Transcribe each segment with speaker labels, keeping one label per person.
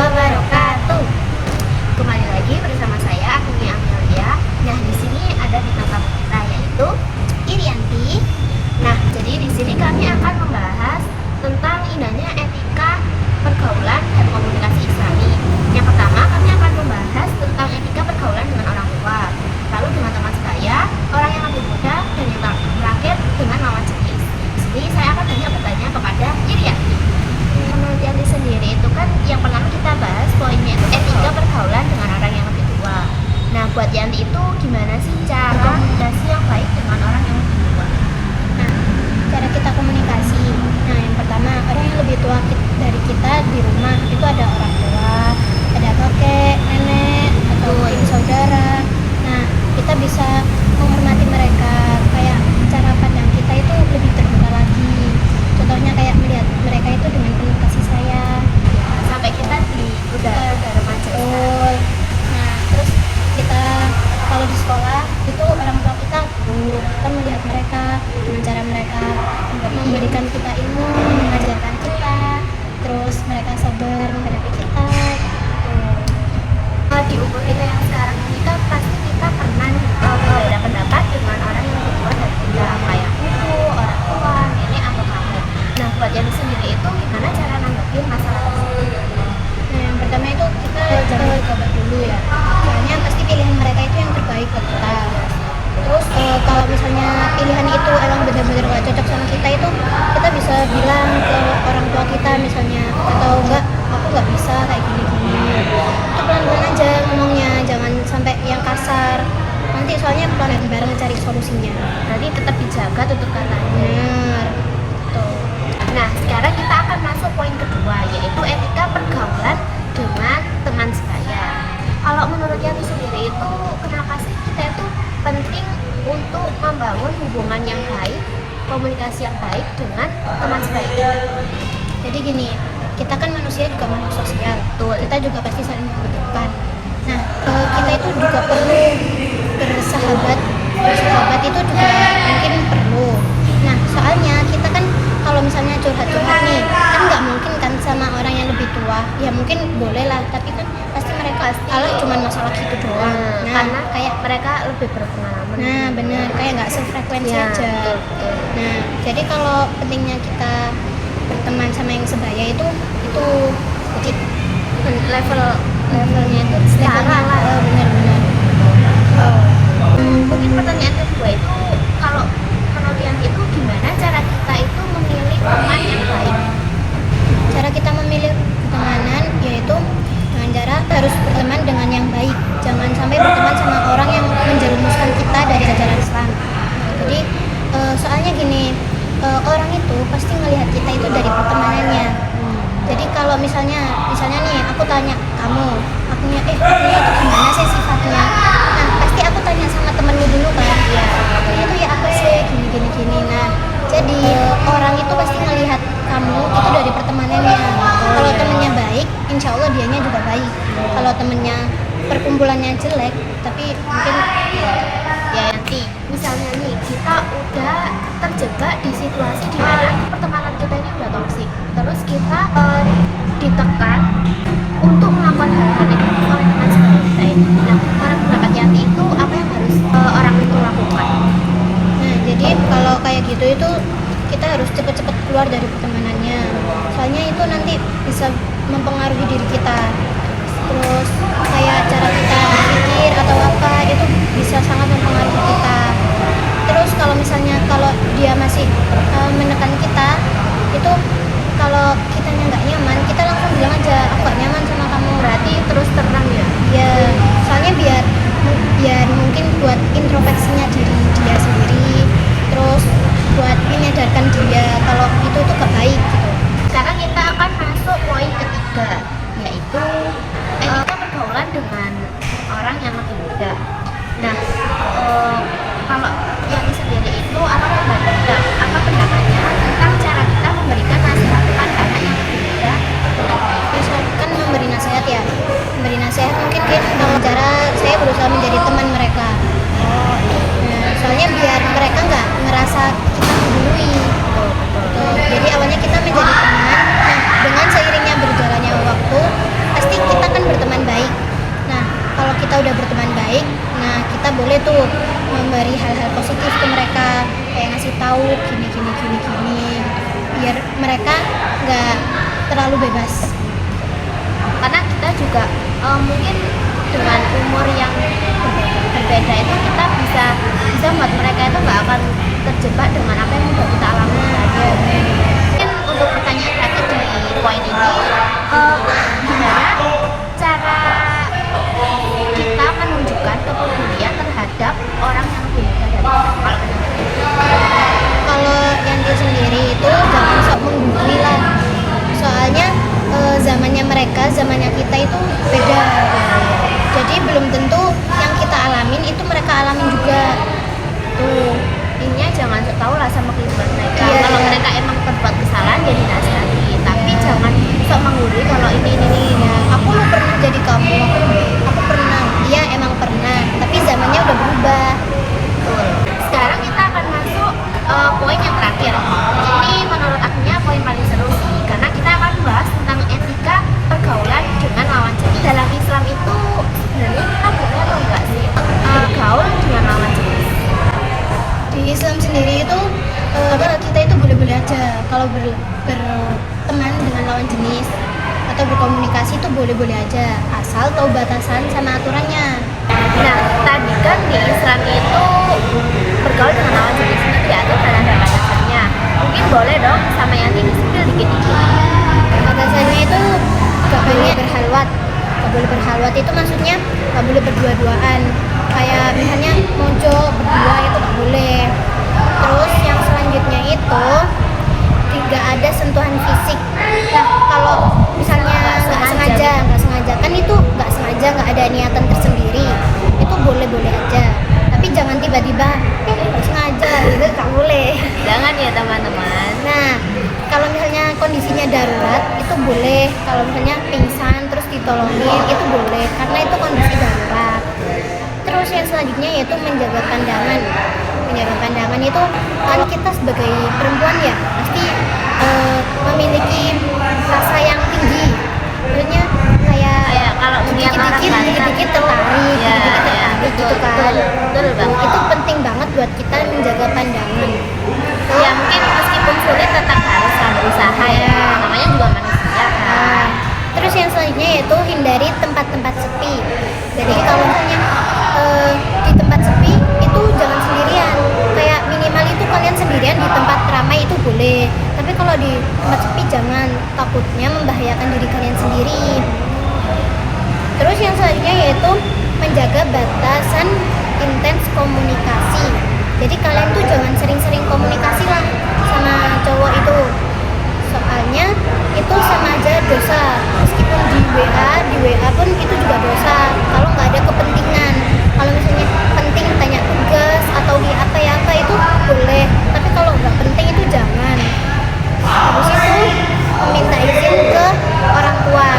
Speaker 1: wabarakatuh. Kembali lagi bersama saya Agni Amelia. Nah, di sini ada bintang tamu kita yaitu Irianti. Nah, jadi di sini kami akan membahas tentang indahnya etika pergaulan dan komunikasi Islami. Yang pertama, kami akan membahas tentang etika pergaulan dengan orang tua, lalu dengan teman sebaya, orang yang lebih muda, dan yang terakhir dengan lawan jenis. Di sini saya akan bertanya kepada Irianti. Menurut Yanti sendiri itu kan yang pertama kita bahas poinnya itu etika pergaulan dengan orang yang lebih tua. Nah, buat Yanti itu gimana sih cara komunikasi yang baik dengan orang yang lebih tua?
Speaker 2: Nah, cara kita komunikasi. Nah, yang pertama, orang yang lebih tua dari kita di rumah itu ada orang tua, ada kakek, nenek, atau ibu saudara. Nah, kita bisa menghormati mereka, kayak cara pandang kita itu lebih terbuka lagi. Contohnya kayak melihat mereka itu dengan penuh kasih sayang.
Speaker 1: Sampai kita udah remaja.
Speaker 2: Nah, terus kita kalau di sekolah itu orang tua kita guru, kita melihat mereka dengan cara mereka memberikan kita ilmu, mengajarkan kita, terus mereka sabar menghadapi kita.
Speaker 1: Di umur kita yang sekarang ini kan pasti kita pernah berbeda pendapat dengan orang yang lebih tua dari kita, kayak ibu, orang tua, nenek atau kakek. Nah, buat yang sendiri itu gimana cara nanggepin masalah tersebut?
Speaker 2: Nah, yang pertama itu kita jangan gegabah dulu ya, soalnya pasti pilihan mereka itu yang terbaik buat kita. Terus kalau misalnya pilihan itu emang benar-benar gak cocok sama kita itu, kita bisa bilang ke orang tua kita misalnya, atau enggak, aku gak bisa kayak gini-gini. Itu pelan-pelan aja ngomongnya, jangan sampai yang kasar. Nanti soalnya pelan bareng cari solusinya.
Speaker 1: Berarti tetap dijaga tutur katanya.
Speaker 2: Benar. Tuh.
Speaker 1: Nah, sekarang kita akan masuk poin kedua, yaitu etika pergaulan dengan teman sebaya. Kalau menurut Yanti sendiri itu, kenapa sih kita itu penting untuk membangun hubungan yang baik, komunikasi yang baik dengan teman sebaya?
Speaker 2: Jadi gini, kita kan manusia juga makhluk sosial.
Speaker 1: Betul.
Speaker 2: Kita juga pasti saling membutuhkan. Nah, kita itu juga perlu bersahabat. Bersahabat itu juga mungkin perlu. Nah, soalnya kita kan kalau misalnya curhat-curhat nih, kan nggak mungkin kan sama orang yang lebih tua. Ya mungkin boleh lah, tapi kan pasti mereka cuman masalah gitu doang. Nah,
Speaker 1: karena kayak mereka lebih berpengalaman.
Speaker 2: Nah, bener, kayak nggak sefrekuensi
Speaker 1: Ya,
Speaker 2: aja.
Speaker 1: betul.
Speaker 2: Nah, jadi kalau pentingnya kita berteman sama yang sebaya itu jadi
Speaker 1: levelnya itu setara lah.
Speaker 2: Benar-benar.
Speaker 1: Mungkin pertanyaan kedua itu, kalau menurut Yanti itu gimana cara kita itu memilih teman yang baik?
Speaker 2: Cara kita memilih pertemanan yaitu dengan cara harus berteman dengan yang baik. Jangan sampai berteman sama orang yang menjerumuskan kita dari ajaran Islam. Jadi soalnya gini, orang itu pasti ngelihat kita itu dari pertemanannya. Jadi kalau misalnya nih aku tanya kamu, akunya itu gimana sih sifatnya? Nah, pasti aku tanya sama temenmu dulu kan. Ya, akunya itu ya apa sih gini. Nah, jadi orang itu pasti ngelihat kamu itu dari pertemanannya. Kalau temennya baik, insya Allah dianya juga baik. Kalau temennya perkumpulannya jelek, tapi mungkin
Speaker 1: Ya nanti misalnya nih kita udah terjebak di situasi di mana pertemanan kita ini udah toksik, terus kita ditekan untuk melakukan hal-hal negatif oleh teman sebaya kita ini. Nah, menurut pendapat Yanti itu apa yang harus orang itu lakukan?
Speaker 2: Nah, jadi kalau kayak gitu itu kita harus cepet-cepet keluar dari pertemanannya. Soalnya itu nanti bisa mempengaruhi diri kita. Terus kayak cara kita berpikir atau apa itu bisa sangat mempengaruhi kita. Terus kalau misalnya dia masih menekan kita, itu kalau kitanya nggak nyaman, kita langsung bilang aja aku nggak nyaman sama kamu.
Speaker 1: Berarti terus terang ya?
Speaker 2: Ya, soalnya biar mungkin buat introspeksinya diri dia sendiri, terus buat menyadarkan dia kalau itu tuh gak baik gitu.
Speaker 1: Sekarang kita akan masuk poin ketiga, yaitu etika pergaulan dengan orang yang lebih muda. Nah, kalau Yanti sendiri itu apa pendapatnya tentang cara kita memberikan nasihat kepada anak yang lebih muda?
Speaker 2: Misalkan memberi nasihat ya, mungkin dengan cara saya berusaha menjadi teman mereka. Nah, soalnya biar mereka nggak ngerasa kita menggurui. Jadi awalnya kita menjadi teman. Nah, dengan seiringnya berjalannya waktu, pasti baik, nah kita boleh tuh memberi hal-hal positif ke mereka, kayak ngasih tahu gini gini gini gini, biar mereka nggak terlalu bebas.
Speaker 1: Karena kita juga mungkin dengan umur yang berbeda itu kita bisa buat mereka itu nggak akan terjebak dengan apa yang udah kita alami. Mungkin untuk pertanyaan terakhir di poin ini, gimana cara kita menunjukkan kepedulian terhadap orang yang lebih muda dari kita?
Speaker 2: Kalau Yanti sendiri itu jangan sok menggurui lah, soalnya zamannya mereka, zamannya kita itu beda. Jadi belum tentu yang kita alamin itu mereka alamin juga.
Speaker 1: Tuh, intinya jangan sok tahu lah sama kehidupan mereka.
Speaker 2: Iya.
Speaker 1: Kalau mereka emang berbuat kesalahan ya dinasihati, tapi jangan sok menggurui kalau ini.
Speaker 2: Ya, aku lu pernah jadi kamu, aku pernah, iya emang pernah, tapi zamannya udah berubah.
Speaker 1: Betul. Sekarang kita akan masuk poin yang terakhir. Ini menurut akunya poin paling seru sih, karena kita akan bahas tentang etika pergaulan dengan lawan jenis. Dalam Islam itu sebenarnya kita boleh atau enggak sih gaul dengan lawan jenis?
Speaker 2: Di Islam sendiri itu kita itu boleh-boleh aja kalau berteman dengan lawan jenis atau berkomunikasi itu boleh-boleh aja, asal tahu batasan sama aturannya.
Speaker 1: Nah, tadi kan di Islam itu bergaul dengan lawan jenis itu diatur dan ada batasannya. Mungkin boleh dong sama yang ini spill dikit-dikit.
Speaker 2: Batasannya itu gak boleh berhalwat. Gak boleh berhalwat itu maksudnya gak boleh berdua-duaan. Kayak misalnya mojo berdua itu gak boleh. Terus yang selanjutnya itu tidak ada sentuhan fisik. Nah, kalau misalnya nggak sengaja kan itu nggak sengaja, nggak ada niatan tersendiri, itu boleh-boleh aja. Tapi jangan tiba-tiba nggak sengaja gitu, nggak boleh.
Speaker 1: Jangan ya teman-teman.
Speaker 2: Nah, kalau misalnya kondisinya darurat itu boleh. Kalau misalnya pingsan terus ditolongin itu boleh, karena itu kondisi darurat. Terus yang selanjutnya yaitu menjaga pandangan. Menjaga pandangan itu kan kita sebagai perempuan ya pasti memiliki rasa yang tinggi. Maksudnya kayak
Speaker 1: kalau melihat orang
Speaker 2: dikit-dikit tertarik,
Speaker 1: ya,
Speaker 2: tertarik gitu kan.
Speaker 1: betul banget.
Speaker 2: Itu penting banget buat kita menjaga pandangan.
Speaker 1: Ya mungkin meskipun sulit tetap harus berusaha ya. Namanya juga manusia kan.
Speaker 2: Terus yang selanjutnya yaitu hindari tempat-tempat sepi. Jadi kalau misalnya di tempat sepi itu jangan sendirian. Kayak minimal itu kalian sendirian di tempat ramai itu boleh. Tapi kalau di tempat sepi jangan, takutnya membahayakan diri kalian sendiri. Terus yang selanjutnya yaitu menjaga batasan intens komunikasi. Jadi kalian tuh jangan sering-sering komunikasi lah sama cowok itu. Soalnya itu sama aja dosa. Meskipun di WA pun itu juga dosa. Kalau nggak ada kepentingan. Kalau misalnya penting tanya tugas atau di apa itu boleh. Tapi kalau nggak penting itu jangan. Habis itu meminta izin ke orang tua.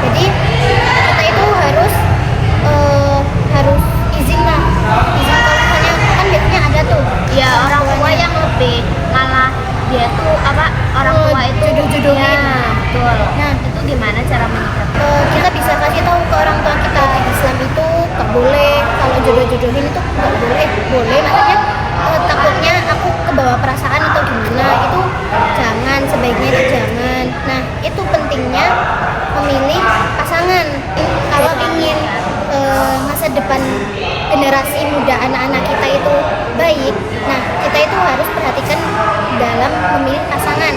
Speaker 2: Jadi kita itu harus izin lah. Izin kalau misalnya kan biasanya ada tuh.
Speaker 1: Ya orang tua yang lebih malah dia tuh orang tua itu
Speaker 2: jodoh-jodohin.
Speaker 1: Ya, betul.
Speaker 2: Nah,
Speaker 1: itu gimana cara menyikapi?
Speaker 2: kita bisa kasih tahu ke orang tua kita Islam itu nggak boleh, kalau jodoh-jodohin itu nggak boleh maksudnya takutnya aku kebawa perasaan atau gimana, itu jangan, sebaiknya itu jangan. Nah, itu pentingnya memilih pasangan kalau ingin masa depan generasi muda anak-anak kita itu baik. Nah, kita itu harus perhatikan dalam memilih pasangan.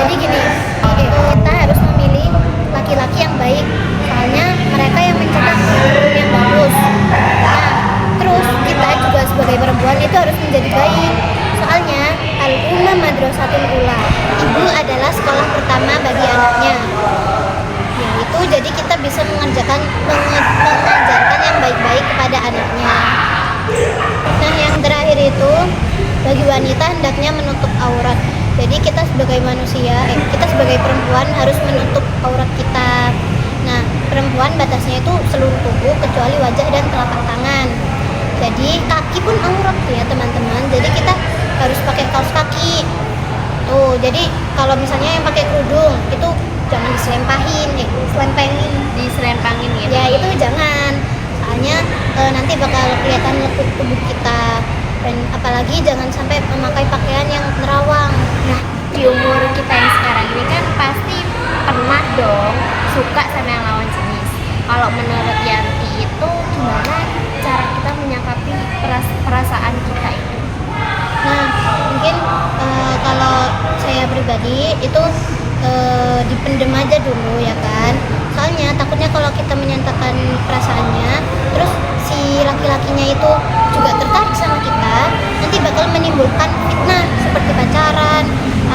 Speaker 2: Jadi gini, kita harus memilih laki-laki yang baik, soalnya mereka yang mencetak yang bagus. Nah, terus kita juga sebagai perempuan itu harus menjadi baik, soalnya al-umma madrasatul ula, ibu adalah sekolah pertama bagi anaknya. Yaitu jadi kita bisa mengajarkan yang baik-baik kepada anaknya. Nah, yang terakhir itu bagi wanita hendaknya menutup aurat. Jadi kita sebagai manusia, kita sebagai perempuan harus menutup aurat kita. Nah, perempuan batasnya itu seluruh tubuh kecuali wajah dan telapak tangan. Jadi kaki pun aurat ya teman-teman. Jadi kita harus pakai kaos kaki. Tuh, jadi kalau misalnya yang pakai kerudung itu jangan diselempangin ya.
Speaker 1: Diselempangin gitu.
Speaker 2: Ya itu jangan. Soalnya nanti bakal kelihatan lekuk tubuh kita. Dan apalagi jangan sampai memakai pakaian yang nerawang.
Speaker 1: Nah, di umur kita yang sekarang ini kan pasti pernah dong suka sama yang lawan jenis. Kalau menurut Yanti itu gimana cara kita menyikapi perasaan kita itu?
Speaker 2: Nah, mungkin kalau saya pribadi itu dipendem aja dulu ya kan. Soalnya takutnya kalau kita menyatakan perasaannya, terus si laki-lakinya itu juga tertarik sama kita, nanti bakal menimbulkan fitnah seperti pacaran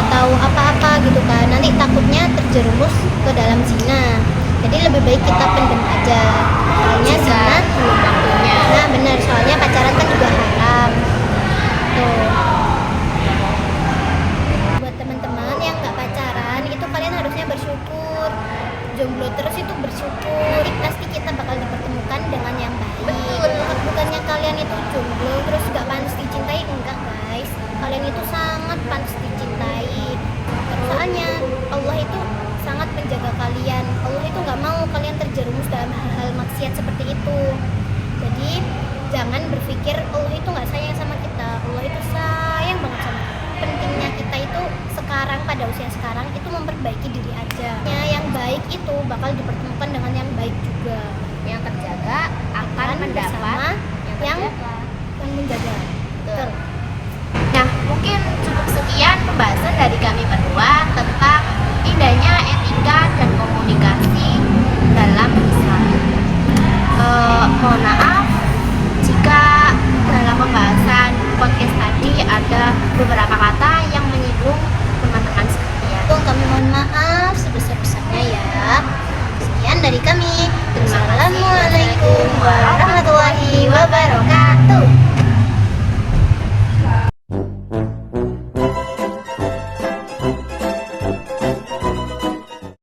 Speaker 2: atau apa-apa gitu kan. Nanti takutnya terjerumus ke dalam zina. Jadi lebih baik kita pendem aja. Soalnya zina
Speaker 1: belum waktunya.
Speaker 2: Nah benar, soalnya pacaran kan juga haram. Tuh. Buat teman-teman yang nggak pacaran, itu kalian harusnya bersyukur. Jomblo terus itu bersyukur. Pasti kita bakal dipertemukan dengan yang baik.
Speaker 1: Betul.
Speaker 2: Bukannya kalian itu jomblo terus nggak pantas dicintai, enggak guys. Kalian itu sangat pantas dicintai. Soalnya Allah itu sangat menjaga kalian. Allah itu nggak mau kalian terjerumus dalam hal-hal maksiat seperti itu. Jadi jangan berpikir Allah itu nggak sayang sama kita. Allah itu sayang banget sama kita. Pentingnya kita itu sekarang, pada usia sekarang itu memperbaiki diri aja. Yang baik itu bakal dipertemukan dengan yang baik juga.
Speaker 1: Yang terjaga akan mendapat
Speaker 2: bersama yang
Speaker 1: terjaga.
Speaker 2: menjaga.
Speaker 1: Betul. Nah, mungkin cukup sekian pembahasan dari kami berdua tentang indahnya etika dan komunikasi dalam Islam. Mohon maaf jika dalam pembahasan podcast tadi ada beberapa kata yang menyinggung teman-teman sekalian.
Speaker 2: Tuh, kami mohon maaf sebesar-besarnya ya. Sekian dari kami. Assalamualaikum warahmatullahi wabarakatuh.